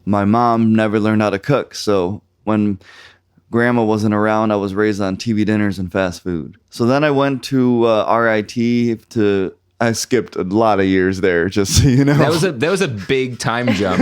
my mom never learned how to cook. So when grandma wasn't around, I was raised on TV dinners and fast food. So then I went to RIT I skipped a lot of years there, just so you know. That was a big time jump.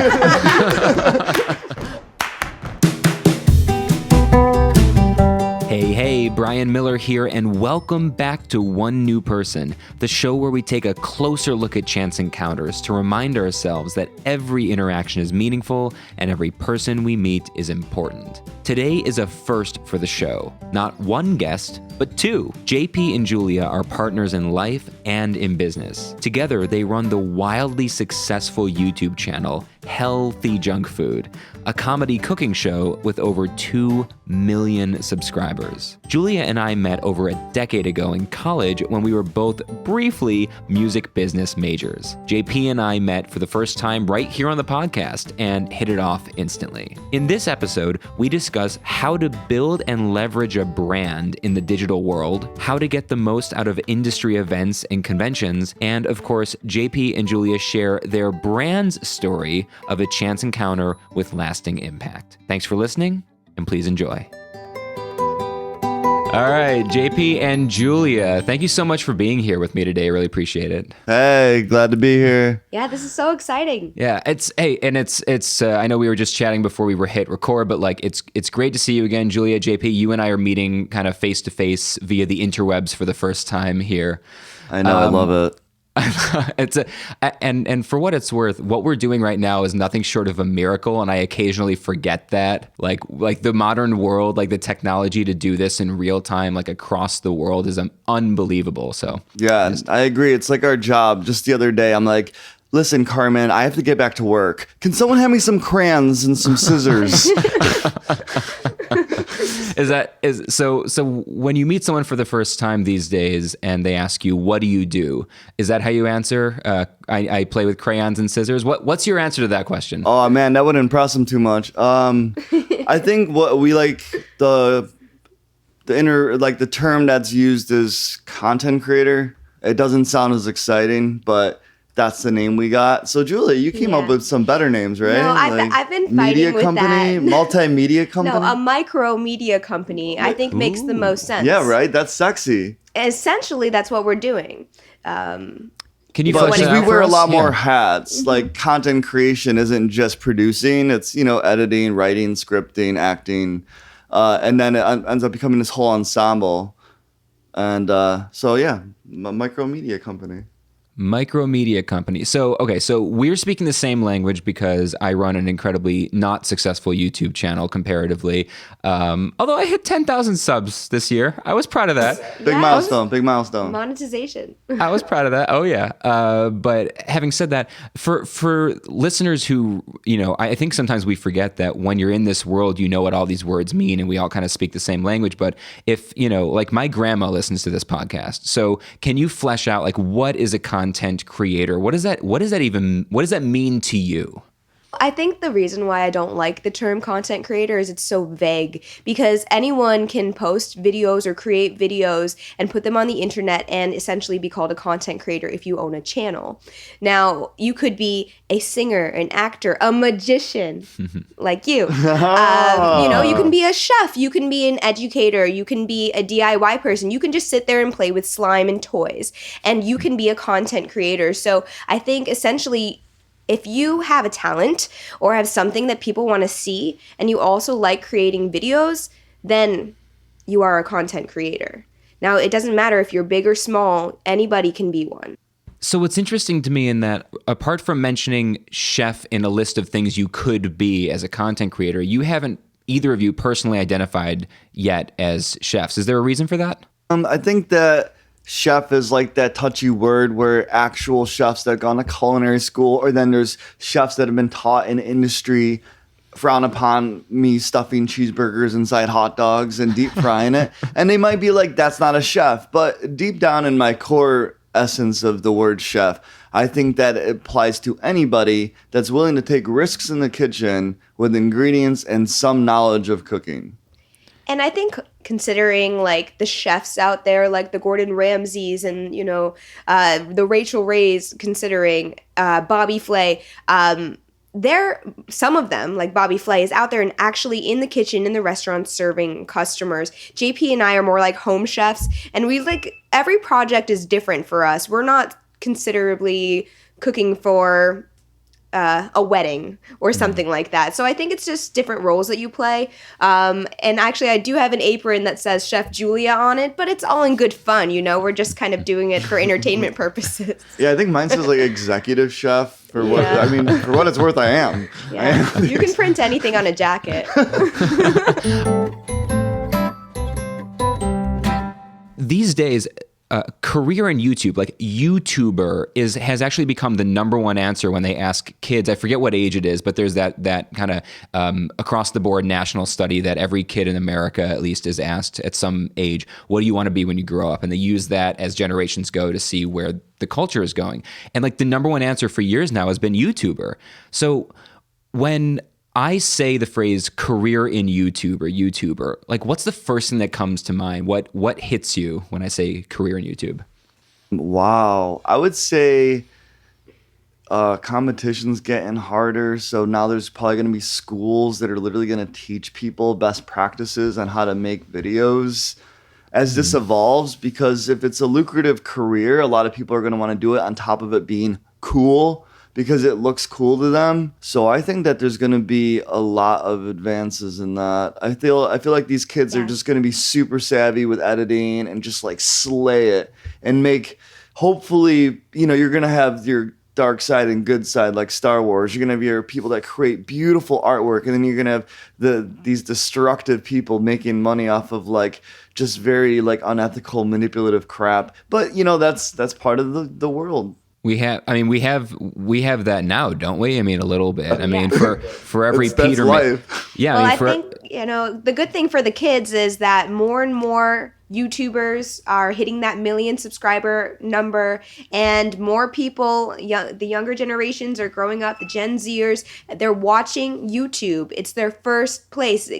Hey, Brian Miller here, and welcome back to One New Person, the show where we take a closer look at chance encounters to remind ourselves that every interaction is meaningful and every person we meet is important. Today is a first for the show. Not one guest, but two. JP and Julia are partners in life and in business. Together, they run the wildly successful YouTube channel, Healthy Junk Food, a comedy cooking show with over 2 million subscribers. Julia and I met over a decade ago in college when we were both briefly music business majors. JP and I met for the first time right here on the podcast and hit it off instantly. In this episode, we discuss how to build and leverage a brand in the digital world, how to get the most out of industry events and conventions, and of course, JP and Julia share their brand's story of a chance encounter with lasting impact. Thanks for listening, and please enjoy. All right, JP and Julia, thank you so much for being here with me today. I really appreciate it. Hey, glad to be here. Yeah, this is so exciting. Yeah, it's I know we were just chatting before we were hit record, but like it's great to see you again, Julia. JP, you and I are meeting kind of face to face via the interwebs for the first time here. I know, I love it. And for what it's worth, what we're doing right now is nothing short of a miracle, and I occasionally forget that. Like the modern world, like the technology to do this in real time, like across the world, is unbelievable. So yeah, I agree. It's like our job. Just the other day, I'm like, listen, Carmen, I have to get back to work. Can someone hand me some crayons and some scissors? So when you meet someone for the first time these days and they ask you, what do you do? Is that how you answer? I play with crayons and scissors. What's your answer to that question? Oh man, that wouldn't impress them too much. I think what we like the term that's used is content creator. It doesn't sound as exciting, but that's the name we got. So Julia, you came up with some better names, right? No, I've been fighting media with company, that. Multimedia company. No, a micro media company. I think makes the most sense. Yeah, right. That's sexy. Essentially, that's what we're doing. Can you but flesh that we out wear for a us? lot more Yeah. hats. Mm-hmm. Like content creation isn't just producing. It's, editing, writing, scripting, acting. And then it ends up becoming this whole ensemble. And so, yeah, a micro media company. Micro media company. So we're speaking the same language because I run an incredibly not successful YouTube channel comparatively. Although I hit 10,000 subs this year. I was proud of that. Big milestone. Monetization. I was proud of that. Oh yeah. But having said that, for listeners who, I think sometimes we forget that when you're in this world, you know what all these words mean and we all kind of speak the same language. But if, like my grandma listens to this podcast. So can you flesh out like what is a content creator? What does that mean to you? I think the reason why I don't like the term content creator is it's so vague, because anyone can post videos or create videos and put them on the internet and essentially be called a content creator if you own a channel. Now, you could be a singer, an actor, a magician, like you. You can be a chef, you can be an educator, you can be a DIY person, you can just sit there and play with slime and toys, and you can be a content creator. So I think essentially, if you have a talent or have something that people want to see and you also like creating videos, then you are a content creator. Now, it doesn't matter if you're big or small, anybody can be one. So what's interesting to me in that, apart from mentioning chef in a list of things you could be as a content creator, you haven't either of you personally identified yet as chefs. Is there a reason for that? I think that chef is like that touchy word where actual chefs that have gone to culinary school, or then there's chefs that have been taught in industry frown upon me stuffing cheeseburgers inside hot dogs and deep frying it. And they might be like, that's not a chef. But deep down in my core essence of the word chef, I think that it applies to anybody that's willing to take risks in the kitchen with ingredients and some knowledge of cooking. And I think considering like the chefs out there, like the Gordon Ramsays and, the Rachel Rays, considering Bobby Flay, some of them, like Bobby Flay, is out there and actually in the kitchen, in the restaurant, serving customers. JP and I are more like home chefs, and every project is different for us. We're not considerably cooking for a wedding or something like that. So I think it's just different roles that you play. And actually, I do have an apron that says Chef Julia on it, but it's all in good fun, We're just kind of doing it for entertainment purposes. Yeah, I think mine says like executive chef for what for what it's worth. I am. Yeah, you can print anything on a jacket. These days, career in YouTube, like YouTuber, has actually become the number one answer when they ask kids. I forget what age it is, but there's that kind of across the board national study that every kid in America at least is asked at some age, what do you want to be when you grow up? And they use that as generations go to see where the culture is going. And like the number one answer for years now has been YouTuber. So when I say the phrase career in YouTuber, like what's the first thing that comes to mind? What hits you when I say career in YouTube? Wow. I would say competition's getting harder. So now there's probably going to be schools that are literally going to teach people best practices on how to make videos as this evolves, because if it's a lucrative career, a lot of people are going to want to do it on top of it being cool, because it looks cool to them. So I think that there's going to be a lot of advances in that. I feel like these kids are just going to be super savvy with editing and just like slay it and make, hopefully, you're going to have your dark side and good side like Star Wars. You're going to have your people that create beautiful artwork, and then you're going to have these destructive people making money off of like just very like unethical, manipulative crap. But that's part of the world. We have that now, don't we? I mean, a little bit. I mean, for every Peter, life. Yeah. Well, I think the good thing for the kids is that more and more YouTubers are hitting that 1 million subscriber number, and more people, the younger generations are growing up. The Gen Zers, they're watching YouTube. It's their first place.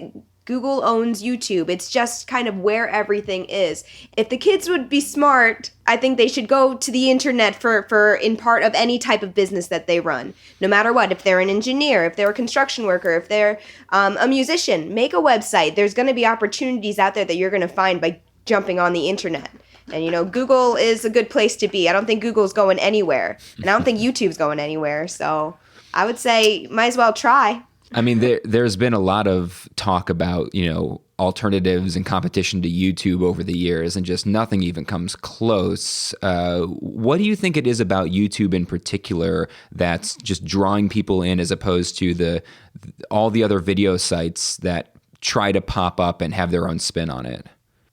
Google owns YouTube. It's just kind of where everything is. If the kids would be smart, I think they should go to the internet for in part of any type of business that they run. No matter what, if they're an engineer, if they're a construction worker, if they're a musician, make a website. There's going to be opportunities out there that you're going to find by jumping on the internet. And, Google is a good place to be. I don't think Google's going anywhere. And I don't think YouTube's going anywhere. So I would say might as well try. I mean, there's been a lot of talk about, alternatives and competition to YouTube over the years, and just nothing even comes close. What do you think it is about YouTube in particular that's just drawing people in, as opposed to all the other video sites that try to pop up and have their own spin on it?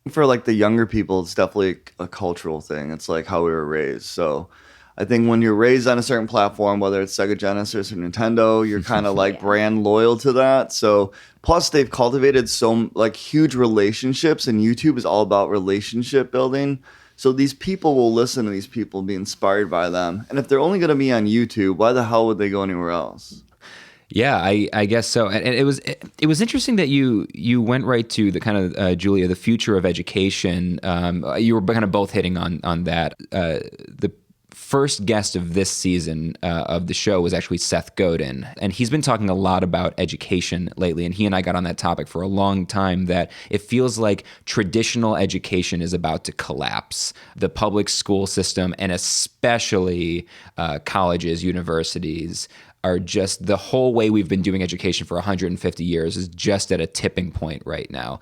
For like the younger people, it's definitely a cultural thing. It's like how we were raised. So I think when you're raised on a certain platform, whether it's Sega Genesis or Nintendo, you're kind of like brand loyal to that. So plus they've cultivated so like huge relationships, and YouTube is all about relationship building. So these people will listen to these people, be inspired by them. And if they're only going to be on YouTube, why the hell would they go anywhere else? Yeah, I guess so. And it was interesting that you went right to the kind of, Julia, the future of education. You were kind of both hitting on that. The first guest of this season of the show was actually Seth Godin, and he's been talking a lot about education lately, and he and I got on that topic for a long time, that it feels like traditional education is about to collapse. The public school system, and especially colleges, universities, are just, the whole way we've been doing education for 150 years is just at a tipping point right now.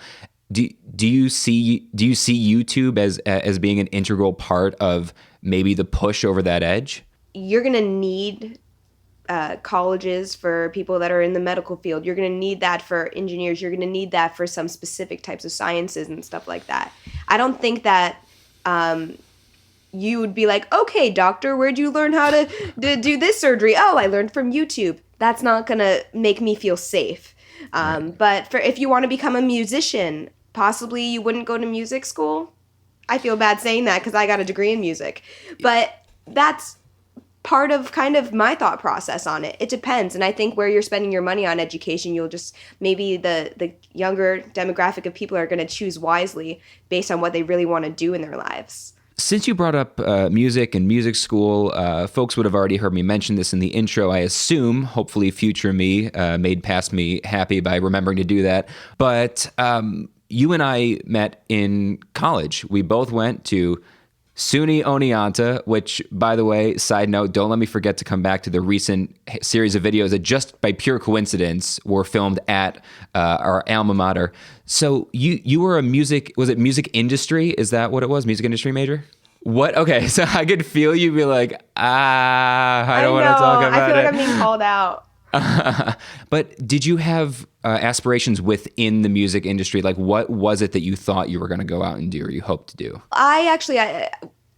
Do you see YouTube as being an integral part of maybe the push over that edge? You're going to need colleges for people that are in the medical field. You're going to need that for engineers. You're going to need that for some specific types of sciences and stuff like that. I don't think that you would be like, okay, doctor, where'd you learn how to do this surgery? Oh, I learned from YouTube. That's not going to make me feel safe. But if you want to become a musician, possibly you wouldn't go to music school. I feel bad saying that because I got a degree in music. But that's part of kind of my thought process on it. It depends. And I think where you're spending your money on education, you'll just, maybe the younger demographic of people are going to choose wisely based on what they really want to do in their lives. Since you brought up music and music school, folks would have already heard me mention this in the intro, I assume. Hopefully future me made past me happy by remembering to do that. But you and I met in college. We both went to SUNY Oneonta, which, by the way, side note, don't let me forget to come back to the recent series of videos that just by pure coincidence were filmed at our alma mater. So you were was it music industry? Is that what it was? Music industry major? What? Okay, so I could feel you be like, I don't want to talk about it. I feel like I'm being called out. But did you have aspirations within the music industry? Like, what was it that you thought you were going to go out and do, or you hoped to do?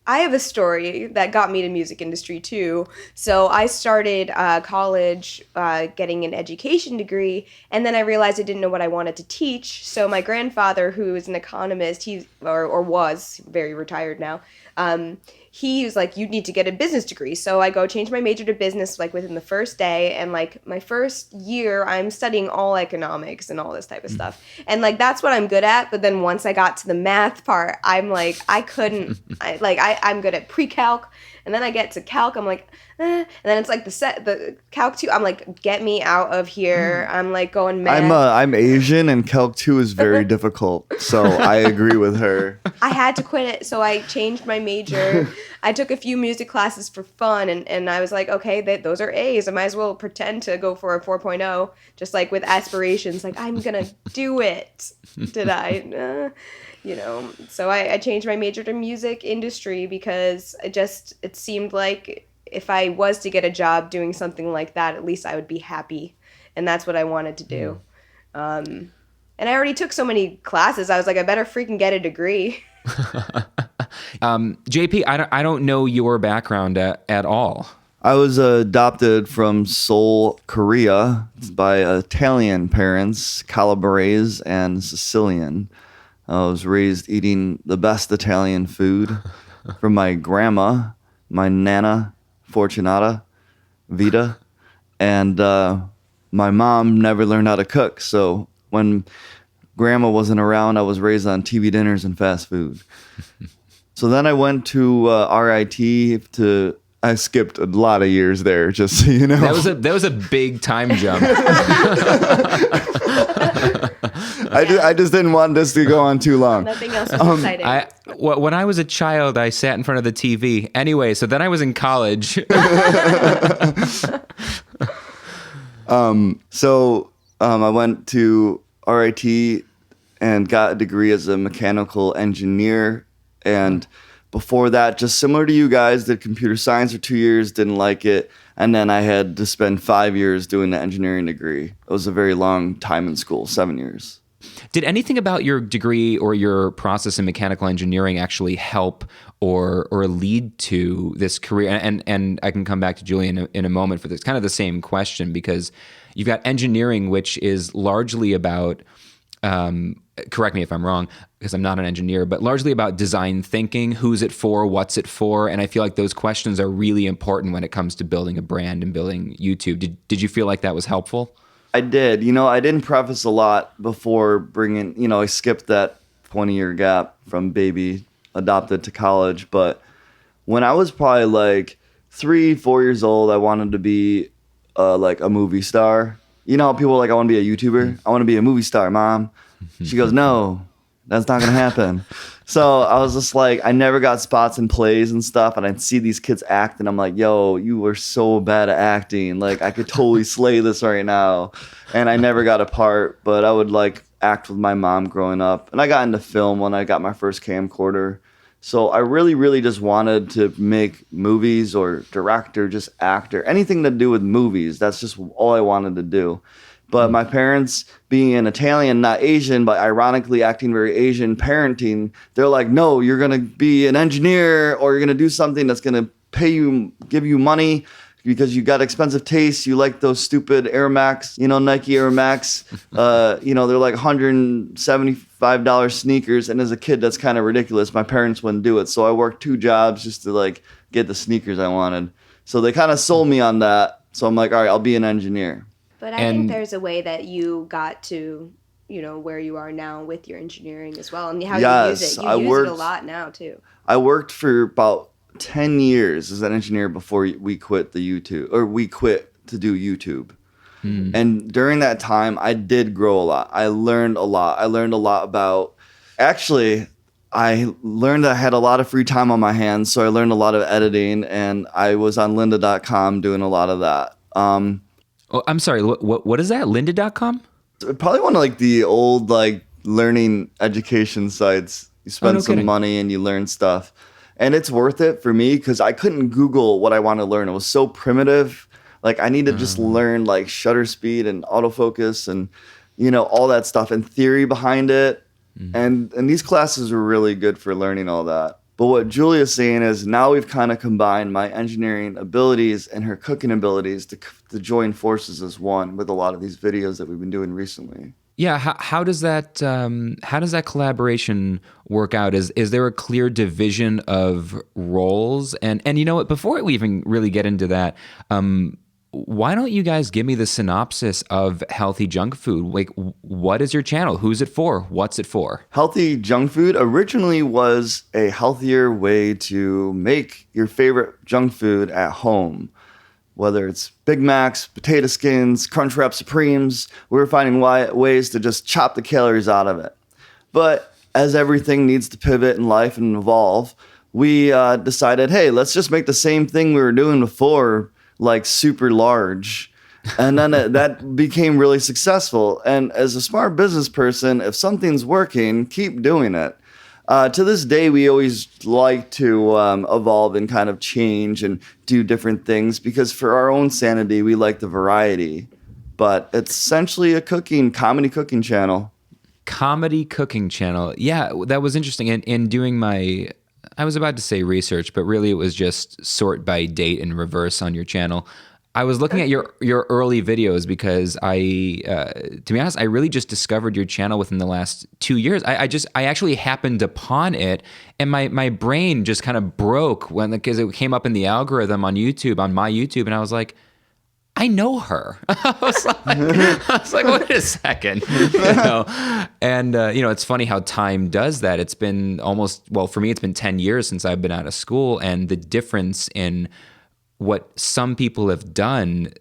I have a story that got me to music industry too. So I started college getting an education degree, and then I realized I didn't know what I wanted to teach. So my grandfather, who is an economist, or was very retired now, he was like, you need to get a business degree. So I go change my major to business like within the first day. And like my first year, I'm studying all economics and all this type of stuff. And like, that's what I'm good at. But then once I got to the math part, I'm like, I'm good at pre-calc. And then I get to calc, I'm like, And then it's like the calc 2, I'm like, get me out of here. I'm like going mad. I'm Asian, and calc 2 is very difficult. So I agree with her. I had to quit it, so I changed my major. I took a few music classes for fun, and I was like, okay, those are A's. I might as well pretend to go for a 4.0, just like with aspirations, like I'm gonna do it. Did I? So I changed my major to music industry because it seemed like if I was to get a job doing something like that, at least I would be happy. And that's what I wanted to do. And I already took so many classes. I was like, I better freaking get a degree. JP, I don't know your background at all. I was adopted from Seoul, Korea by Italian parents, Calabrese and Sicilian. I was raised eating the best Italian food from my grandma, my Nana Fortunata Vita, and my mom never learned how to cook. So when grandma wasn't around, I was raised on TV dinners and fast food. So then I went to RIT I skipped a lot of years there, just so you know. That was a big time jump. I just didn't want this to go on too long. Nothing else was exciting. When I was a child, I sat in front of the TV. Anyway, so then I was in college. I went to RIT and got a degree as a mechanical engineer. And before that, just similar to you guys, did computer science for 2 years, didn't like it. And then I had to spend 5 years doing the engineering degree. It was a very long time in school, 7 years. Did anything about your degree or your process in mechanical engineering actually help or lead to this career? And I can come back to Julie in a moment for this. Kind of the same question, because you've got engineering, which is largely about, correct me if I'm wrong, because I'm not an engineer, but largely about design thinking. Who's it for? What's it for? And I feel like those questions are really important when it comes to building a brand and building YouTube. Did you feel like that was helpful? I did. I didn't preface a lot before bringing, I skipped that 20-year gap from baby adopted to college. But when I was probably like 3-4 years old, I wanted to be like a movie star. You know how people are like, I want to be a YouTuber? I want to be a movie star, Mom. She goes, no, that's not going to happen. So I was just like, I never got spots in plays and stuff. And I'd see these kids act and I'm like, yo, you were so bad at acting. Like I could totally slay this right now. And I never got a part, but I would like act with my mom growing up. And I got into film when I got my first camcorder. So I really, really just wanted to make movies or direct or just act or anything to do with movies. That's just all I wanted to do. But my parents, being an Italian, not Asian, but ironically acting very Asian, parenting, they're like, no, you're going to be an engineer or you're going to do something that's going to give you money because you got expensive tastes. You like those stupid Air Max, Nike Air Max. They're like $175 sneakers. And as a kid, that's kind of ridiculous. My parents wouldn't do it. So I worked 2 jobs just to like get the sneakers I wanted. So they kind of sold me on that. So I'm like, all right, I'll be an engineer. But I think there's a way that you got to where you are now with your engineering as well, and how you use Yes, it. You use it a lot now too. I worked for about 10 years as an engineer before we quit we quit to do YouTube. And during that time, I did grow a lot. I learned a lot. I learned a lot about, actually, I learned I had a lot of free time on my hands. So I learned a lot of editing, and I was on lynda.com doing a lot of that. Oh, I'm sorry. What is that? Lynda.com? Probably one of like the old like learning education sites. You spend no some kidding. money and you learn stuff. And it's worth it for me because I couldn't Google what I want to learn. It was so primitive. Like I need to just learn like shutter speed and autofocus and all that stuff and theory behind it. And these classes were really good for learning all that. But what Julia's saying is now we've kind of combined my engineering abilities and her cooking abilities to join forces as one with a lot of these videos that we've been doing recently. Yeah, how does that collaboration work out? Is there a clear division of roles? And you know what? Before we even really get into that, why don't you guys give me the synopsis of Healthy Junk Food? Like, what is your channel? Who's it for? What's it for? Healthy Junk Food originally was a healthier way to make your favorite junk food at home. Whether it's Big Macs, potato skins, Crunchwrap Supremes, we were finding ways to just chop the calories out of it. But as everything needs to pivot in life and evolve, we decided, hey, let's just make the same thing we were doing before, like super large. And then that became really successful. And as a smart business person, if something's working, keep doing it. To this day, we always like to evolve and kind of change and do different things because for our own sanity, we like the variety. But it's essentially a comedy cooking channel. Comedy cooking channel. Yeah, that was interesting. In doing I was about to say research, but really it was just sort by date in reverse on your channel. I was looking at your early videos because to be honest, I really just discovered your channel within the last 2 years. I actually happened upon it, and my brain just kind of broke because it came up in the algorithm on YouTube, on my YouTube, and I was like, I know her. I was like, wait a second. And it's funny how time does that. It's been for me, it's been 10 years since I've been out of school, and the difference in what some people have done,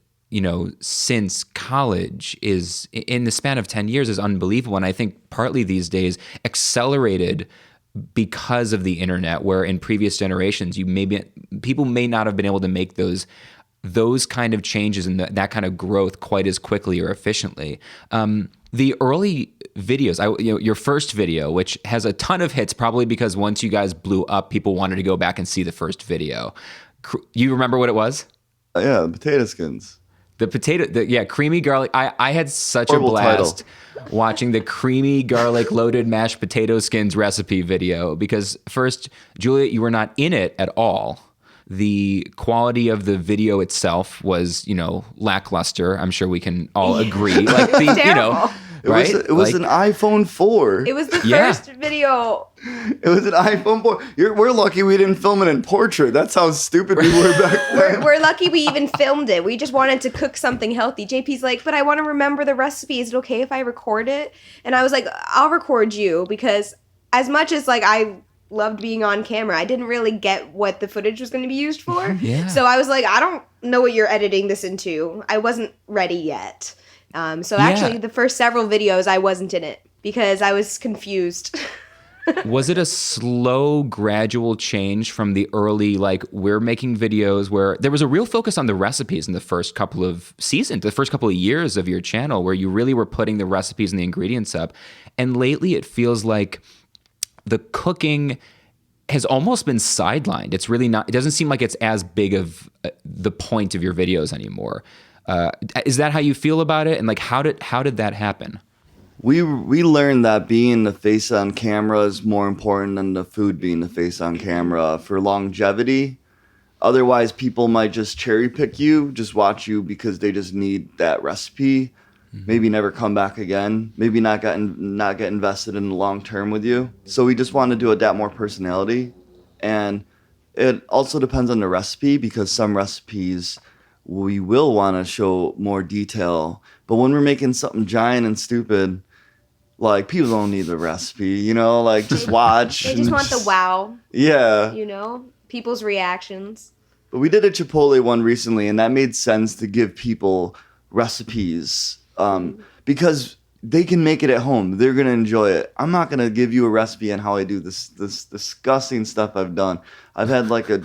since college is in the span of 10 years is unbelievable. And I think partly these days accelerated because of the internet, where in previous generations, people may not have been able to make those kind of changes and that kind of growth quite as quickly or efficiently. The early videos, your first video, which has a ton of hits, probably because once you guys blew up, people wanted to go back and see the first video. You remember what it was? Yeah, the potato skins. Creamy garlic. I had such Horrible a blast watching the creamy garlic loaded mashed potato skins recipe video because first, Julia, you were not in it at all. The quality of the video itself was, lackluster. I'm sure we can all agree. Like Terrible. right? It was an iPhone 4. It was the first video. It was an iPhone 4. We're lucky we didn't film it in portrait. That's how stupid we were back then. We're lucky we even filmed it. We just wanted to cook something healthy. JP's like, but I want to remember the recipe. Is it okay if I record it? And I was like, I'll record you because as much as like I loved being on camera, I didn't really get what the footage was going to be used for. Yeah. So I was like, I don't know what you're editing this into. I wasn't ready yet. Actually, the first several videos, I wasn't in it because I was confused. Was it a slow, gradual change from the early, like, we're making videos where there was a real focus on the recipes in the first couple of seasons, the first couple of years of your channel, where you really were putting the recipes and the ingredients up? And lately, it feels like the cooking has almost been sidelined. It's really not, it doesn't seem like it's as big of the point of your videos anymore. Is that how you feel about it? And like, how did that happen? We learned that being the face on camera is more important than the food being the face on camera for longevity. Otherwise, people might just cherry pick you, just watch you because they just need that recipe. Mm-hmm. Maybe never come back again. Maybe not get invested in the long term with you. So we just wanted to adapt more personality. And it also depends on the recipe because some recipes we will want to show more detail. But when we're making something giant and stupid, Like, people don't need the recipe, like, just watch. They just want the wow, Yeah. people's reactions. But we did a Chipotle one recently, and that made sense to give people recipes because they can make it at home. They're going to enjoy it. I'm not going to give you a recipe on how I do this disgusting stuff I've done. I've had like a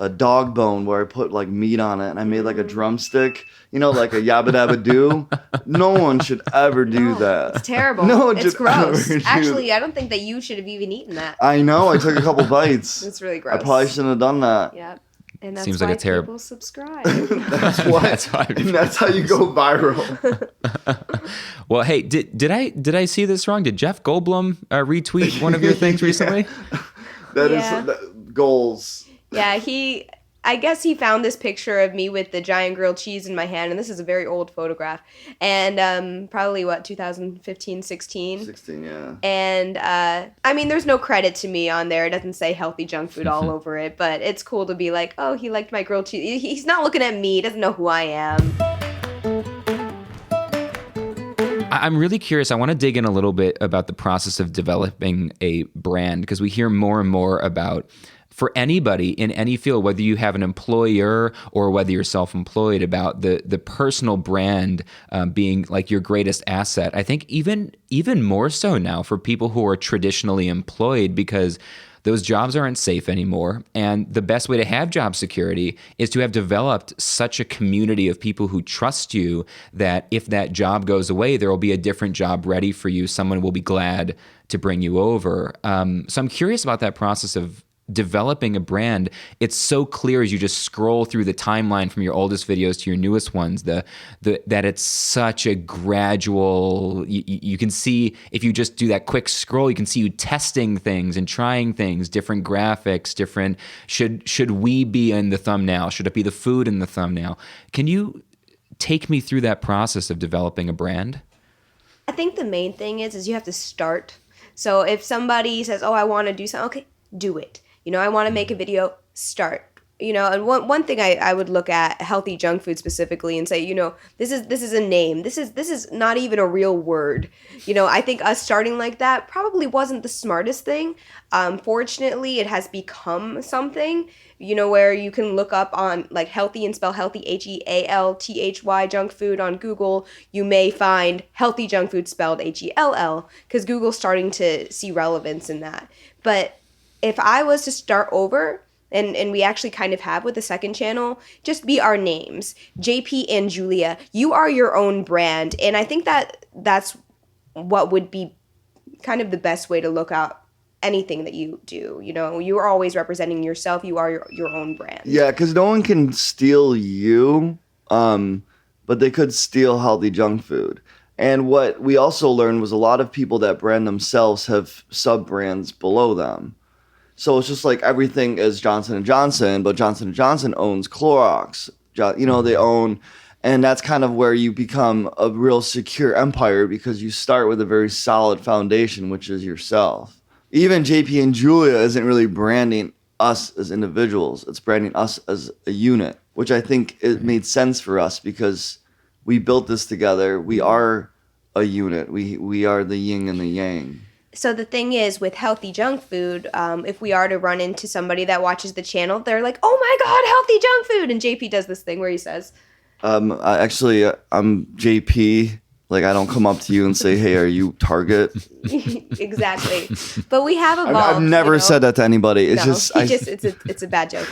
dog bone where I put like meat on it, and I made like a drumstick, like a yabba dabba do. No one should ever do that. It's terrible. No one it's should gross. ever do Actually, I don't think that you should have even eaten that. I know. I took a couple bites. It's really gross. I probably shouldn't have done that. Yeah. And that's Seems why like a terrible. people subscribe. That's why. And that's how you go viral. Well, hey, did I see this wrong? Did Jeff Goldblum retweet one of your things recently? That is goals. Yeah, I guess he found this picture of me with the giant grilled cheese in my hand, and this is a very old photograph, and probably 2015, 16? 16, yeah. And I mean, there's no credit to me on there. It doesn't say healthy junk food all over it, but it's cool to be like, oh, he liked my grilled cheese. He's not looking at me. He doesn't know who I am. I'm really curious. I want to dig in a little bit about the process of developing a brand, because we hear more and more about, for anybody in any field, whether you have an employer or whether you're self-employed, about the personal brand being like your greatest asset. I think even more so now for people who are traditionally employed, because those jobs aren't safe anymore. And the best way to have job security is to have developed such a community of people who trust you that if that job goes away, there will be a different job ready for you. Someone will be glad to bring you over. So I'm curious about that process of developing a brand. It's so clear as you just scroll through the timeline from your oldest videos to your newest ones, that it's such a gradual, you can see, if you just do that quick scroll, you can see you testing things and trying things, different graphics, different, should we be in the thumbnail? Should it be the food in the thumbnail? Can you take me through that process of developing a brand? I think the main thing is you have to start. So if somebody says, oh, I want to do something, okay, do it. I want to make a video, start. And one thing I would look at healthy junk food specifically and say, this is a name. This is not even a real word. I think us starting like that probably wasn't the smartest thing. Fortunately, it has become something, where you can look up on like healthy and spell healthy, HEALTHY junk food on Google. You may find healthy junk food spelled HELL, because Google's starting to see relevance in that. But if I was to start over, and we actually kind of have with the second channel, just be our names, JP and Julia. You are your own brand. And I think that's what would be kind of the best way to look at anything that you do. You are always representing yourself. You are your own brand. Yeah, because no one can steal you, but they could steal healthy junk food. And what we also learned was a lot of people that brand themselves have sub-brands below them. So it's just like everything is Johnson & Johnson, but Johnson & Johnson owns Clorox. They own, and that's kind of where you become a real secure empire, because you start with a very solid foundation, which is yourself. Even JP and Julia isn't really branding us as individuals. It's branding us as a unit, which I think it made sense for us because we built this together. We are a unit. We are the yin and the yang. So the thing is, with healthy junk food, if we are to run into somebody that watches the channel, they're like, oh my God, healthy junk food. And JP does this thing where he says, I'm JP. Like, I don't come up to you and say, hey, are you Target? Exactly. But we have evolved. I've never said that to anybody. It's it's a bad joke.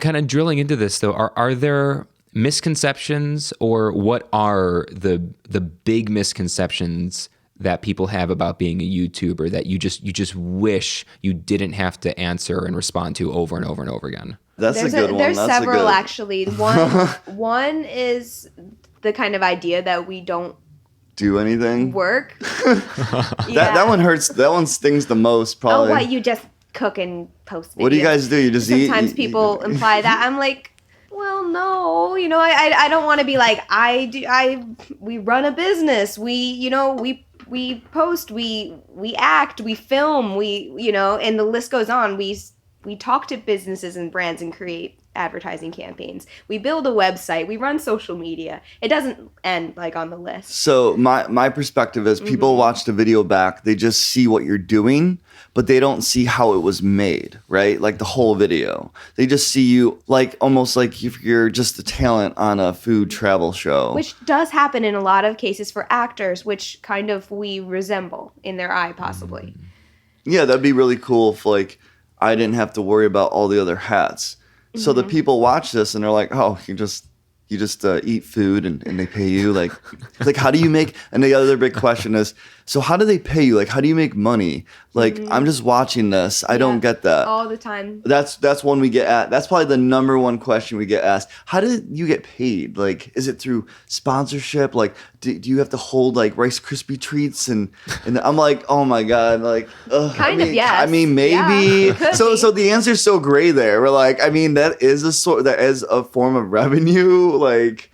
Kind of drilling into this though, are there misconceptions, or what are the big misconceptions that people have about being a YouTuber that you just wish you didn't have to answer and respond to over and over and over again? There's a good one. There's several actually. One is the kind of idea that we don't do anything. Work. That one hurts. That one stings the most, probably. Oh, what, you just cook and post videos? What do you guys do? You just eat? Sometimes people imply that. I'm like, well, no, I don't want to be like, we run a business. We post, we act, we film, and the list goes on. We talk to businesses and brands and create advertising campaigns. We build a website. We run social media. It doesn't end like on the list. So my perspective is people watch the video back, they just see what you're doing, but they don't see how it was made, right? Like the whole video. They just see you like almost like if you're just a talent on a food travel show. Which does happen in a lot of cases for actors, which kind of we resemble in their eye possibly. Yeah, that'd be really cool if like I didn't have to worry about all the other hats. So the people watch this and they're like, oh, you just eat food and they pay you like how do you make, and the other big question is, so how do they pay you? Like, how do you make money? Like, I'm just watching this. I don't get that. All the time. That's one we get at. That's probably the number one question we get asked. How did you get paid? Like, is it through sponsorship? Like, do you have to hold like Rice Krispie treats? And I'm like, oh my God, like, yes. I mean, maybe. Yeah, so the answer's so gray there. We're like, I mean, that is a form of revenue. Like,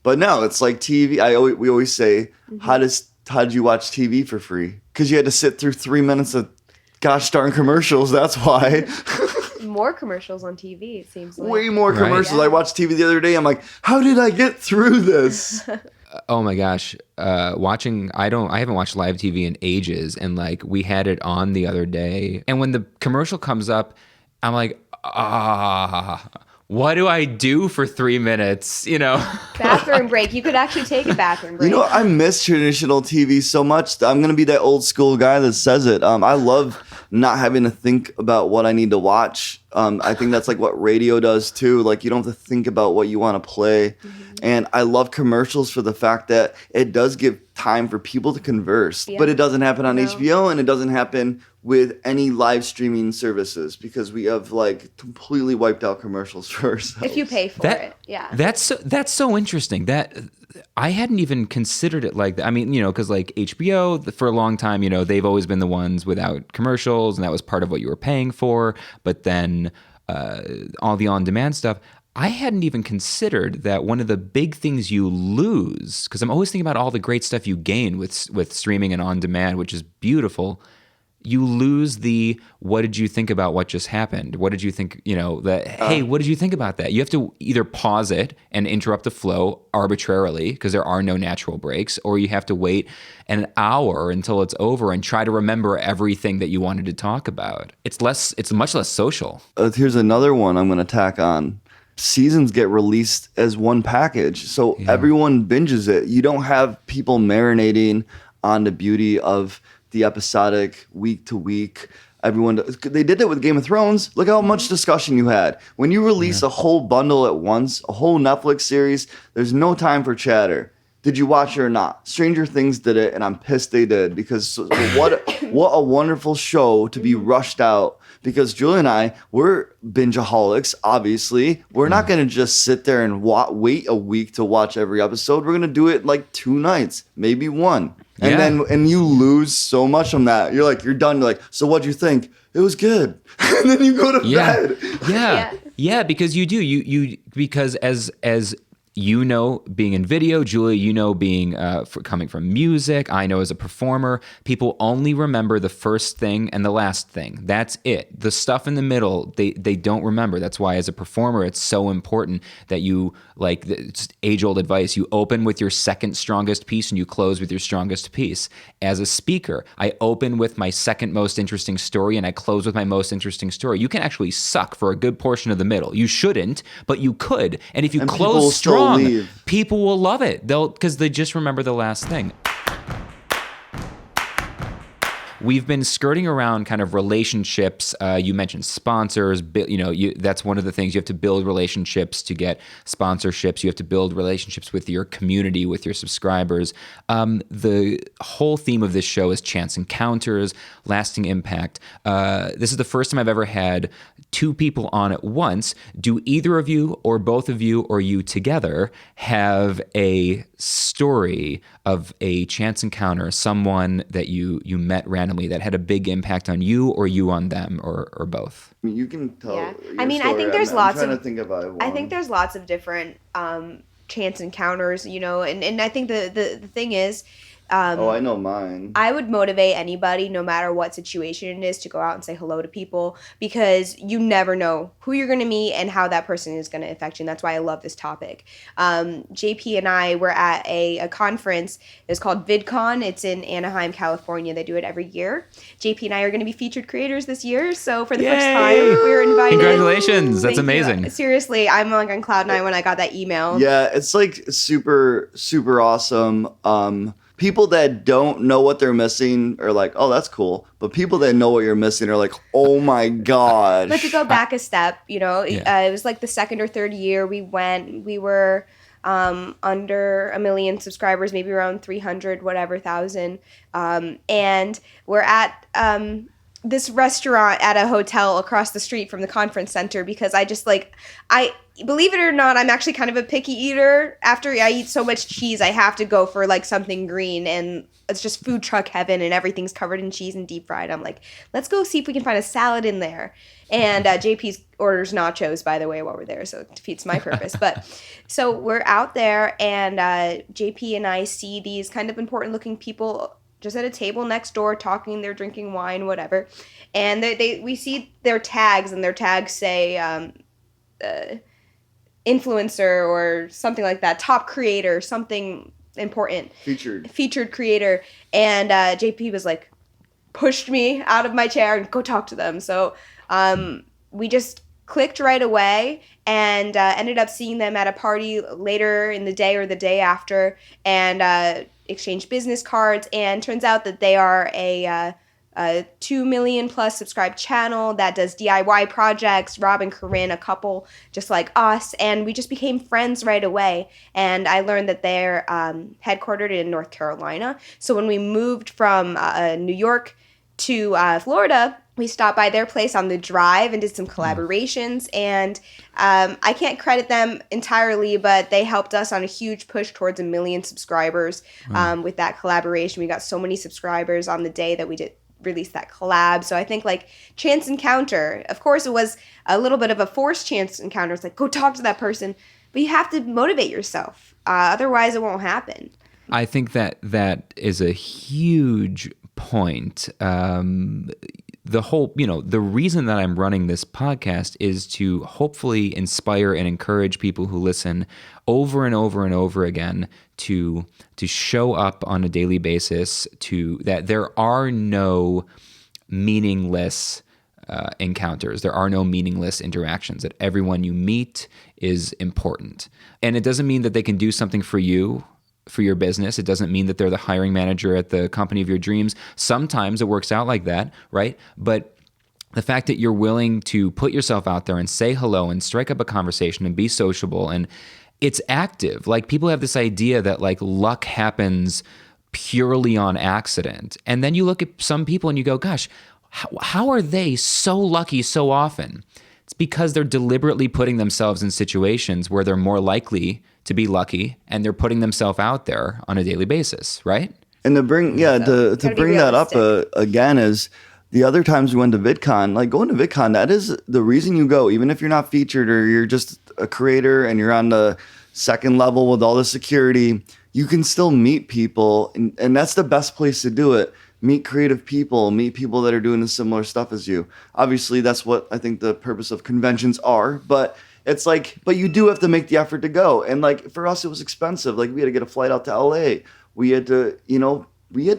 but no, it's like TV. We always say, how did you watch TV for free? Because you had to sit through 3 minutes of gosh darn commercials. That's why. More commercials on TV, it seems like. Way more commercials. Yeah. I watched TV the other day. I'm like, how did I get through this? Oh my gosh. I haven't watched live TV in ages, and like we had it on the other day. And when the commercial comes up, I'm like, what do I do for 3 minutes? You know, Bathroom break. You could actually take a bathroom break. You know, I miss traditional TV so much. I'm going to be that old school guy that says it. I love not having to think about what I need to watch. I think that's like what radio does too. Like, you don't have to think about what you want to play. And I love commercials for the fact that it does give time for people to converse. Yeah. But it doesn't happen on HBO, and it doesn't happen with any live streaming services because we have like completely wiped out commercials for ourselves. If you pay for it, yeah. That's so interesting. That I hadn't even considered it like that. I mean, you know, because like HBO for a long time, you know, they've always been the ones without commercials, and that was part of what you were paying for. But then all the on-demand stuff. I hadn't even considered that one of the big things you lose, because I'm always thinking about all the great stuff you gain with streaming and on-demand, which is beautiful. You lose the, what did you think about what just happened? What did you think, you know, hey, what did you think about that? You have to either pause it and interrupt the flow arbitrarily because there are no natural breaks, or you have to wait an hour until it's over and try to remember everything that you wanted to talk about. It's much less social. Here's another one I'm going to tack on. Seasons get released as one package, so everyone binges it. You don't have people marinating on the beauty of the episodic week to week. They did that with Game of Thrones. Look how much discussion you had. When you release a whole bundle at once, a whole Netflix series, there's no time for chatter. Did you watch it or not? Stranger Things did it, and I'm pissed they did, because what a wonderful show to be rushed out. Because Julie and I, we're bingeaholics, obviously. We're not going to just sit there and wait a week to watch every episode. We're going to do it like 2 nights, maybe 1. And you lose so much from that. You're done. You're like, so what'd you think? It was good. And then you go to bed. Yeah, because you do. Because as you know, being in video, Julia, you know, being coming from music, I know as a performer, people only remember the first thing and the last thing. That's it. The stuff in the middle, they don't remember. That's why as a performer, it's so important that you, like, it's age-old advice, you open with your second strongest piece and you close with your strongest piece. As a speaker, I open with my second most interesting story and I close with my most interesting story. You can actually suck for a good portion of the middle. You shouldn't, but you could. And if you close strong, people will love it. Because they just remember the last thing. We've been skirting around kind of relationships. You mentioned sponsors. That's one of the things. You have to build relationships to get sponsorships. You have to build relationships with your community, with your subscribers. The whole theme of this show is chance encounters, lasting impact. This is the first time I've ever had 2 people on at once. Do either of you, or both of you, or you together have a story of a chance encounter, someone that you met randomly that had a big impact on you, or you on them, or both? You can tell. Yeah. Your I mean, story. I think there's I'm lots trying of. to think about one. I think there's lots of different chance encounters, you know, and I think the thing is, Oh, I know mine. I would motivate anybody, no matter what situation it is, to go out and say hello to people, because you never know who you're going to meet and how that person is going to affect you. And that's why I love this topic. JP and I were at a conference. It's called VidCon. It's in Anaheim, California. They do it every year. JP and I are going to be featured creators this year. So for the first time, we were invited. Congratulations. That's Thank you. amazing. Seriously, I'm like on cloud nine when I got that email. Yeah, it's like super, super awesome. People that don't know what they're missing are like, oh, that's cool. But people that know what you're missing are like, oh my gosh. But to go back a step, it was like the second or third year we went. We were under 1 million subscribers, maybe around 300, whatever, thousand. And we're at this restaurant at a hotel across the street from the conference center, because I believe it or not, I'm actually kind of a picky eater. After I eat so much cheese, I have to go for like something green, and it's just food truck heaven and everything's covered in cheese and deep fried. I'm like, let's go see if we can find a salad in there. And JP's orders nachos, by the way, while we're there, so it defeats my purpose. But so we're out there, and JP and I see these kind of important looking people just at a table next door talking. They're drinking wine, whatever. And we see their tags, and their tags say influencer or something like that, top creator, something important. Featured creator. And JP was like, pushed me out of my chair and go talk to them. So we just clicked right away, and ended up seeing them at a party later in the day or the day after, and exchanged business cards. And turns out that they are a 2 million plus subscribed channel that does DIY projects. Rob and Corinne, a couple just like us, and we just became friends right away. And I learned that they're headquartered in North Carolina. So when we moved from New York to Florida, we stopped by their place on the drive and did some collaborations. And I can't credit them entirely, but they helped us on a huge push towards 1 million subscribers with that collaboration. We got so many subscribers on the day that we did release that collab. So I think like chance encounter, of course it was a little bit of a forced chance encounter. It's like, go talk to that person, but you have to motivate yourself. Otherwise it won't happen. I think that is a huge point. The whole, the reason that I'm running this podcast is to hopefully inspire and encourage people who listen over and over and over again to show up on a daily basis, to that there are no meaningless encounters. There are no meaningless interactions, that everyone you meet is important. And it doesn't mean that they can do something for you, for your business. It doesn't mean that they're the hiring manager at the company of your dreams. Sometimes it works out like that, right? But the fact that you're willing to put yourself out there and say hello and strike up a conversation and be sociable, and it's active. Like, people have this idea that like luck happens purely on accident. And then you look at some people and you go, gosh, how are they so lucky so often? It's because they're deliberately putting themselves in situations where they're more likely to be lucky, and they're putting themselves out there on a daily basis, right? And to bring that up again is the other times we went to VidCon, like going to VidCon, that is the reason you go, even if you're not featured or you're just a creator and you're on the second level with all the security, you can still meet people. And that's the best place to do it. Meet creative people, meet people that are doing the similar stuff as you. Obviously, that's what I think the purpose of conventions are, but it's like, but you do have to make the effort to go. And like for us, it was expensive. Like we had to get a flight out to LA. We had to,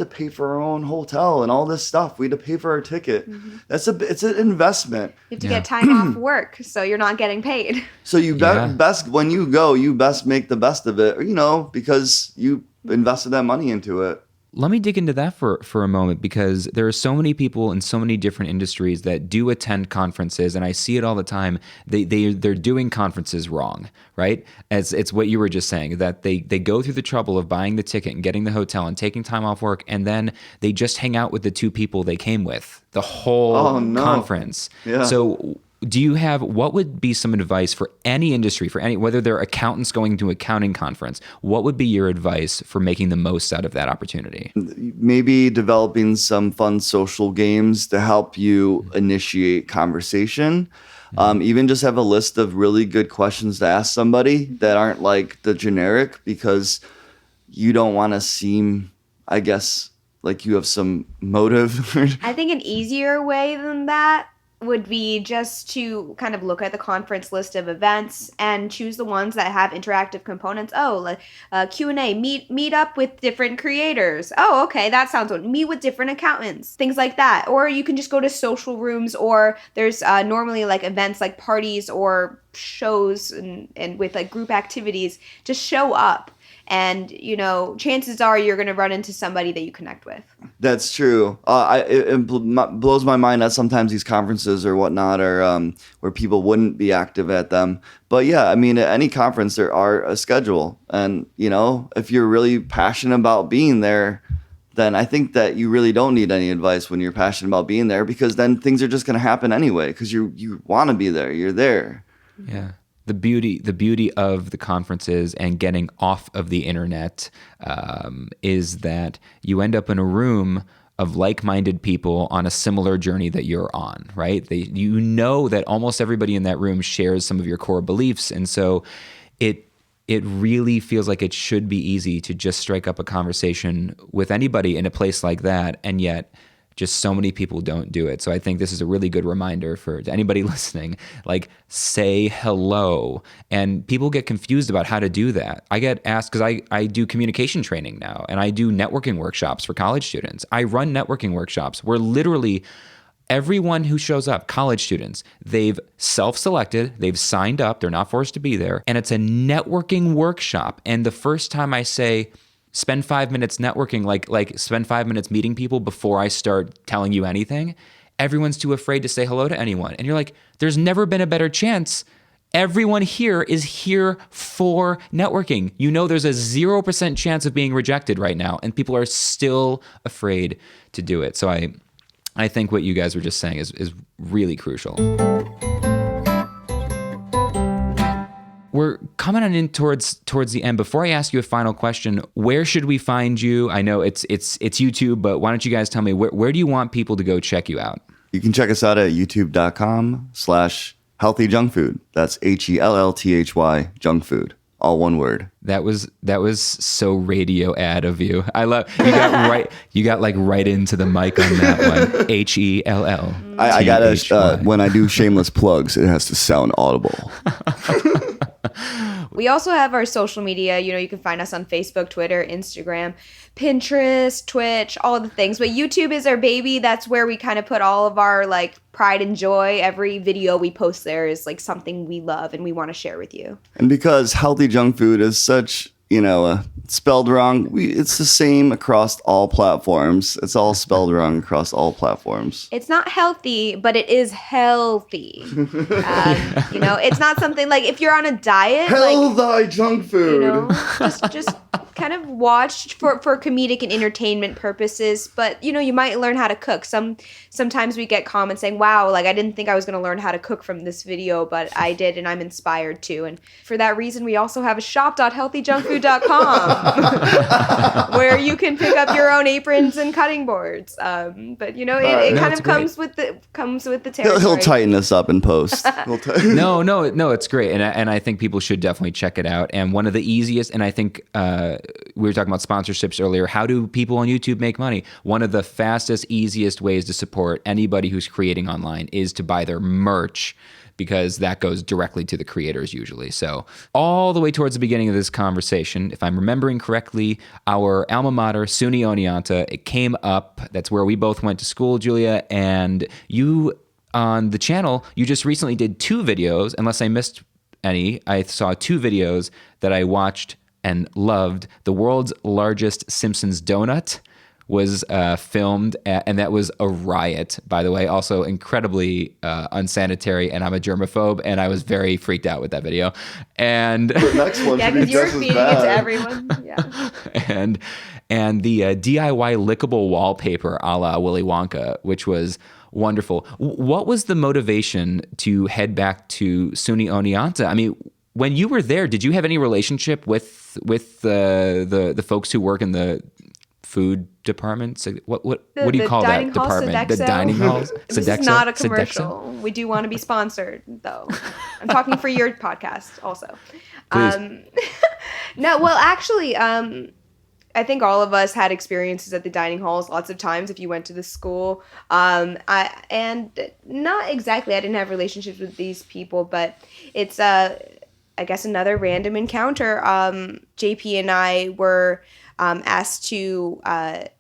pay for our own hotel and all this stuff. We had to pay for our ticket. Mm-hmm. It's an investment. You have to get time off work, so you're not getting paid. So you best, when you go, you best make the best of it, because you invested that money into it. Let me dig into that for a moment, because there are so many people in so many different industries that do attend conferences, and I see it all the time. They're doing conferences wrong, right? It's what you were just saying, that they go through the trouble of buying the ticket and getting the hotel and taking time off work, and then they just hang out with the two people they came with the whole conference. Yeah. So what would be some advice for any industry, whether they're accountants going to accounting conference, what would be your advice for making the most out of that opportunity? Maybe developing some fun social games to help you initiate conversation. Even just have a list of really good questions to ask somebody that aren't like the generic, because you don't want to seem, I guess like you have some motive. I think an easier way than that would be just to kind of look at the conference list of events and choose the ones that have interactive components. Oh, like Q&A, meet up with different creators. Oh, okay, that sounds good. Meet with different accountants, things like that. Or you can just go to social rooms, or there's normally like events like parties or shows and with like group activities. Just show up. And, chances are you're going to run into somebody that you connect with. That's true. It blows my mind that sometimes these conferences or whatnot are where people wouldn't be active at them. But yeah, I mean, at any conference, there are a schedule. And, if you're really passionate about being there, then I think that you really don't need any advice when you're passionate about being there, because then things are just going to happen anyway because you want to be there. You're there. Yeah. The beauty of the conferences and getting off of the internet is that you end up in a room of like-minded people on a similar journey that you're on, right? You know that almost everybody in that room shares some of your core beliefs, and so it really feels like it should be easy to just strike up a conversation with anybody in a place like that, and yet just so many people don't do it. So I think this is a really good reminder to anybody listening, like, say hello. And people get confused about how to do that. I get asked, because I do communication training now, and I do networking workshops for college students. I run networking workshops where literally everyone who shows up, college students, they've self-selected, they've signed up, they're not forced to be there, and it's a networking workshop. And the first time I say, spend 5 minutes networking, like spend 5 minutes meeting people before I start telling you anything, everyone's too afraid to say hello to anyone. And you're like, there's never been a better chance. Everyone here is here for networking. There's a 0% chance of being rejected right now, and people are still afraid to do it. So I think what you guys were just saying is really crucial. We're coming on in towards the end. Before I ask you a final question, where should we find you? I know it's YouTube, but why don't you guys tell me where do you want people to go check you out? You can check us out at youtube.com/healthyjunkfood. That's HELLTHY junk food. All one word. That was so radio ad of you. I love you got right into the mic on that one. HELL. I gotta when I do shameless plugs, it has to sound audible. We also have our social media. You can find us on Facebook, Twitter, Instagram, Pinterest, Twitch, all the things. But YouTube is our baby. That's where we kind of put all of our pride and joy. Every video we post there is something we love and we want to share with you. And because healthy junk food is such, spelled wrong, it's the same across all platforms. It's all spelled wrong across all platforms. It's not healthy, but it is healthy. It's not something if you're on a diet. Hell thy junk food. Just kind of watch for comedic and entertainment purposes. But you might learn how to cook. Sometimes we get comments saying, "Wow, I didn't think I was going to learn how to cook from this video, but I did, and I'm inspired to." And for that reason, we also have a shop.healthyjunkfood.com. where you can pick up your own aprons and cutting boards. But it kind of comes with the territory. He'll tighten us up in post. No, it's great, and I think people should definitely check it out. And one of the easiest, and I think we were talking about sponsorships earlier. How do people on YouTube make money? One of the fastest, easiest ways to support anybody who's creating online is to buy their merch, because that goes directly to the creators usually. So all the way towards the beginning of this conversation, if I'm remembering correctly, our alma mater, SUNY Oneonta, it came up. That's where we both went to school, Julia. And you, on the channel, you just recently did 2 videos, unless I missed any. I saw 2 videos that I watched and loved. The world's largest Simpsons donut was filmed, and that was a riot, by the way. Also incredibly unsanitary, and I'm a germaphobe, and I was very freaked out with that video. And the next one, yeah, because you were feeding it to everyone. Yeah. and the DIY lickable wallpaper a la Willy Wonka, which was wonderful. What was the motivation to head back to SUNY Oneonta? I mean, when you were there, did you have any relationship with the folks who work in the food department? What do you call that department? Sodexo. The dining halls? This is not a commercial. Sodexo? We do want to be sponsored, though. I'm talking for your podcast also. Please. No, well, actually, I think all of us had experiences at the dining halls lots of times if you went to the school. And not exactly, I didn't have relationships with these people, but it's I guess another random encounter. JP and I were asked to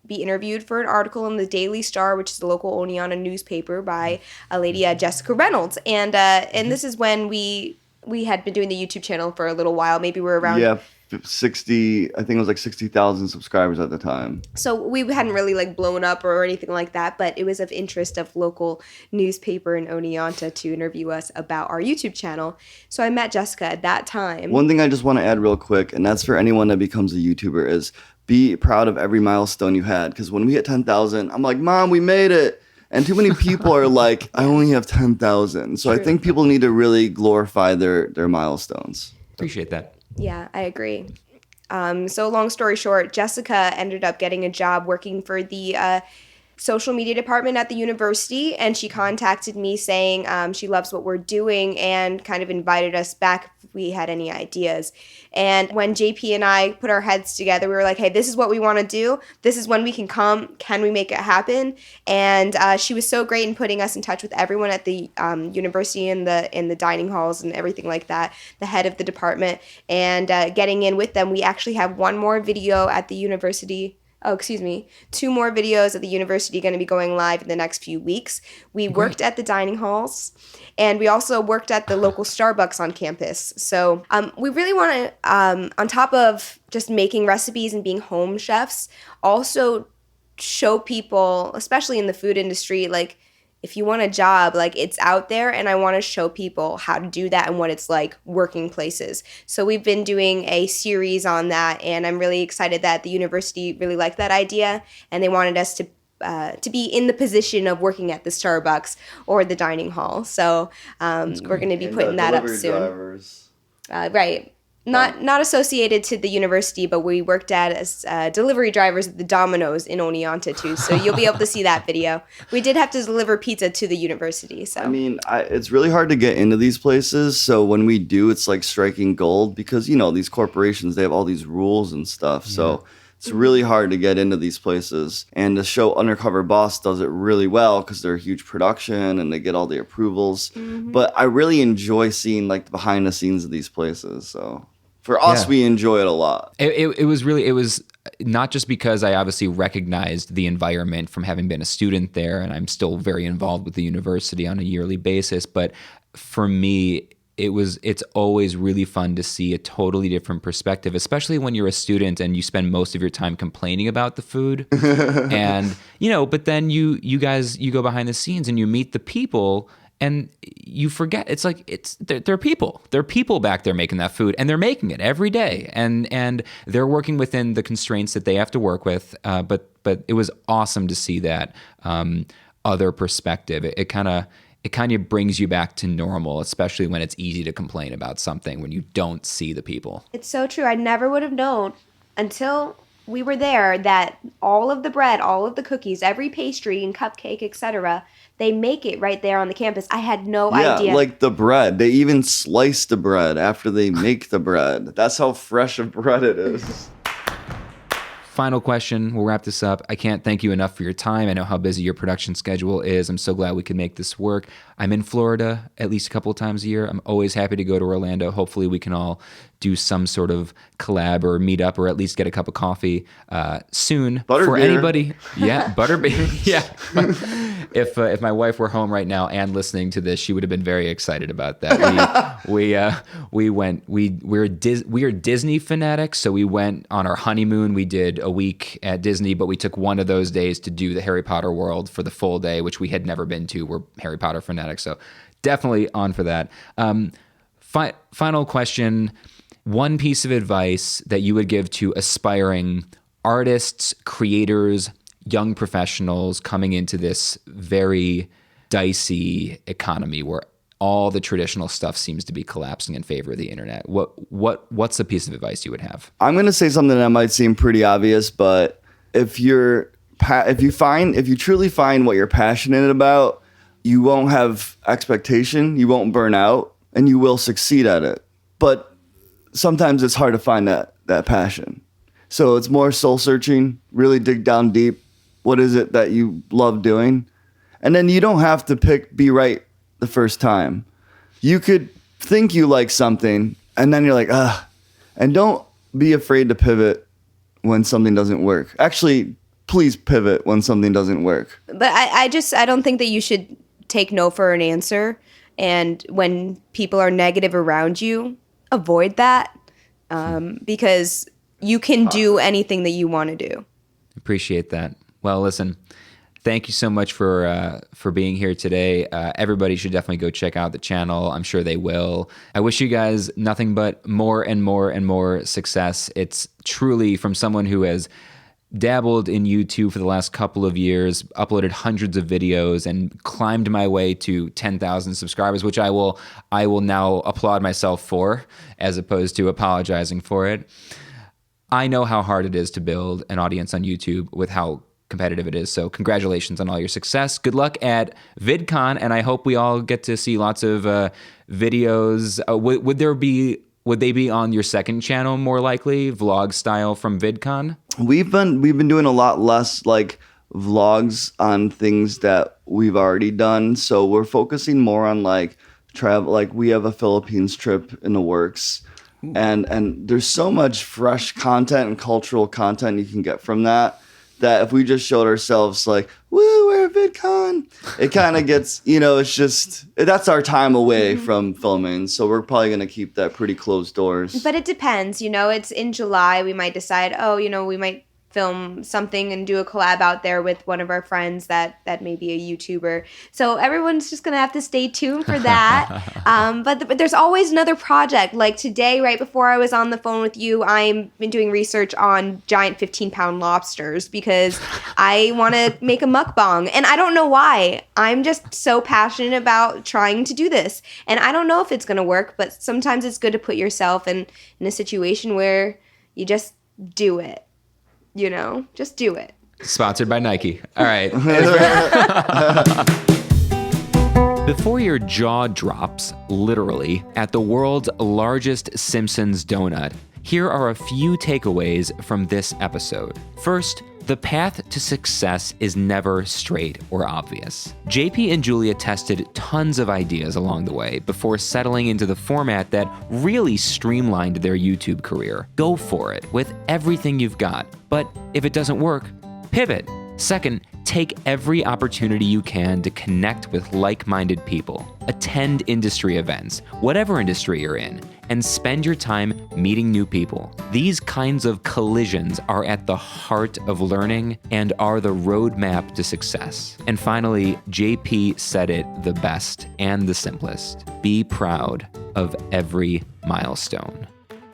be interviewed for an article in the Daily Star, which is the local Oneonta newspaper, by a lady, Jessica Reynolds. And this is when we had been doing the YouTube channel for a little while. Maybe we're around 60, I think it was like 60,000 subscribers at the time. So we hadn't really like blown up or anything like that, but it was of interest of local newspaper in Oneonta to interview us about our YouTube channel. So I met Jessica at that time. One thing I just want to add real quick, and that's for anyone that becomes a YouTuber, is be proud of every milestone you had. Because when we hit 10,000, I'm like, Mom, we made it. And too many people are like, I only have 10,000. So I think people need to really glorify their milestones. Appreciate that. Yeah, I agree. So long story short, Jessica ended up getting a job working for the social media department at the university, and she contacted me saying she loves what we're doing and kind of invited us back if we had any ideas. And when JP and I put our heads together, we were like, hey, this is what we want to do. This is when we can come. Can we make it happen? And she was so great in putting us in touch with everyone at the university in the dining halls and everything like that, the head of the department, and getting in with them. We actually have one more video at the university. Two more videos at the university going to be going live in the next few weeks. We worked at the dining halls, and we also worked at the local Starbucks on campus. So we really want to, on top of just making recipes and being home chefs, also show people, especially in the food industry, like, if you want a job, like, it's out there, and I want to show people how to do that and what it's like working places. So we've been doing a series on that, and I'm really excited that the university really liked that idea, and they wanted us to be in the position of working at the Starbucks or the dining hall. So we're going to be putting that up soon. Drivers. Right. Not associated to the university, but we worked as delivery drivers at the Domino's in Oneonta too. So you'll be able to see that video. We did have to deliver pizza to the university. So I mean, it's really hard to get into these places. So when we do, it's like striking gold because, you know, these corporations, they have all these rules and stuff. Yeah. So it's really hard to get into these places. And the show Undercover Boss does it really well because they're a huge production and they get all the approvals. Mm-hmm. But I really enjoy seeing like the behind the scenes of these places. So for us, we enjoy it a lot. It was not just because I obviously recognized the environment from having been a student there, and I'm still very involved with the university on a yearly basis, but for me, it's always really fun to see a totally different perspective, especially when you're a student and you spend most of your time complaining about the food. And, you know, but then you go behind the scenes and you meet the people and you forget, it's like, they're people. They're people back there making that food, and they're making it every day. And they're working within the constraints that they have to work with. But it was awesome to see that other perspective. It kind of brings you back to normal, especially when it's easy to complain about something when you don't see the people. It's so true. I never would have known until we were there that all of the bread, all of the cookies, every pastry and cupcake, etc., they make it right there on the campus. I had no idea. Yeah, like the bread. They even slice the bread after they make the bread. That's how fresh of bread it is. Final question. We'll wrap this up. I can't thank you enough for your time. I know how busy your production schedule is. I'm so glad we could make this work. I'm in Florida at least a couple of times a year. I'm always happy to go to Orlando. Hopefully we can all do some sort of collab or meet up or at least get a cup of coffee soon. For anybody. Yeah, butterbeer. Yeah. If my wife were home right now and listening to this, she would have been very excited about that. We are Disney fanatics, so we went on our honeymoon. We did a week at Disney, but we took one of those days to do the Harry Potter world for the full day, which we had never been to. We're Harry Potter fanatics, so definitely on for that. Final question. One piece of advice that you would give to aspiring artists, creators, young professionals coming into this very dicey economy where all the traditional stuff seems to be collapsing in favor of the internet. What's a piece of advice you would have? I'm going to say something that might seem pretty obvious, but if you truly find what you're passionate about, you won't have expectation, you won't burn out, and you will succeed at it. But sometimes it's hard to find that passion. So it's more soul searching, really dig down deep. What is it that you love doing? And then you don't have to be right the first time. You could think you like something and then you're like, ugh. And don't be afraid to pivot when something doesn't work. Actually, please pivot when something doesn't work. But I don't think that you should take no for an answer. And when people are negative around you, avoid that because you can do anything that you want to do. Appreciate that. Well, listen, thank you so much for being here today. Everybody should definitely go check out the channel. I'm sure they will. I wish you guys nothing but more and more and more success. It's truly, from someone who has dabbled in YouTube for the last couple of years, uploaded hundreds of videos, and climbed my way to 10,000 subscribers, which I will now applaud myself for, as opposed to apologizing for it. I know how hard it is to build an audience on YouTube with how competitive it is. So congratulations on all your success. Good luck at VidCon, and I hope we all get to see lots of videos. Would they be on your second channel more likely, vlog style from VidCon? We've been doing a lot less like vlogs on things that we've already done. So we're focusing more on like travel. Like we have a Philippines trip in the works. And there's so much fresh content and cultural content you can get from that if we just showed ourselves like, woo, we're at VidCon, it kind of gets, it's just, that's our time away from filming. So we're probably going to keep that pretty closed doors. But it depends, it's in July. We might decide, we might film something and do a collab out there with one of our friends that may be a YouTuber. So everyone's just going to have to stay tuned for that. But there's always another project. Like today, right before I was on the phone with you, I've been doing research on giant 15-pound lobsters because I want to make a mukbang. And I don't know why. I'm just so passionate about trying to do this. And I don't know if it's going to work, but sometimes it's good to put yourself in a situation where you just do it. Just do it. Sponsored by Nike. All right. Before your jaw drops, literally, at the world's largest Simpsons donut, here are a few takeaways from this episode. First, the path to success is never straight or obvious. JP and Julia tested tons of ideas along the way before settling into the format that really streamlined their YouTube career. Go for it with everything you've got. But if it doesn't work, pivot. Second, take every opportunity you can to connect with like-minded people. Attend industry events, whatever industry you're in, and spend your time meeting new people. These kinds of collisions are at the heart of learning and are the roadmap to success. And finally, JP said it the best and the simplest. Be proud of every milestone.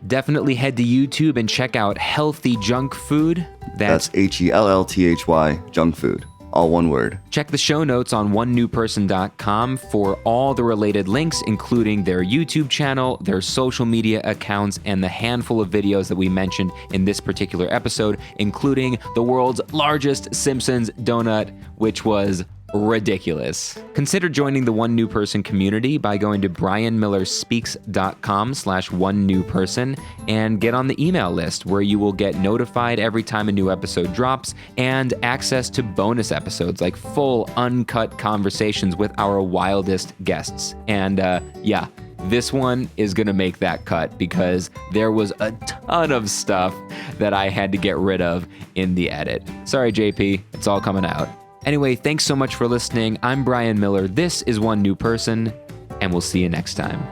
Definitely head to YouTube and check out Healthy Junk Food. That's HELLTHY, junk food. All one word. Check the show notes on onenewperson.com for all the related links, including their YouTube channel, their social media accounts, and the handful of videos that we mentioned in this particular episode, including the world's largest Simpsons donut, which was ridiculous. Consider joining the One New Person community by going to brianmillerspeaks.com/onenewperson and get on the email list where you will get notified every time a new episode drops and access to bonus episodes like full uncut conversations with our wildest guests. And this one is going to make that cut because there was a ton of stuff that I had to get rid of in the edit. Sorry, JP, it's all coming out. Anyway, thanks so much for listening. I'm Brian Miller. This is One New Person, and we'll see you next time.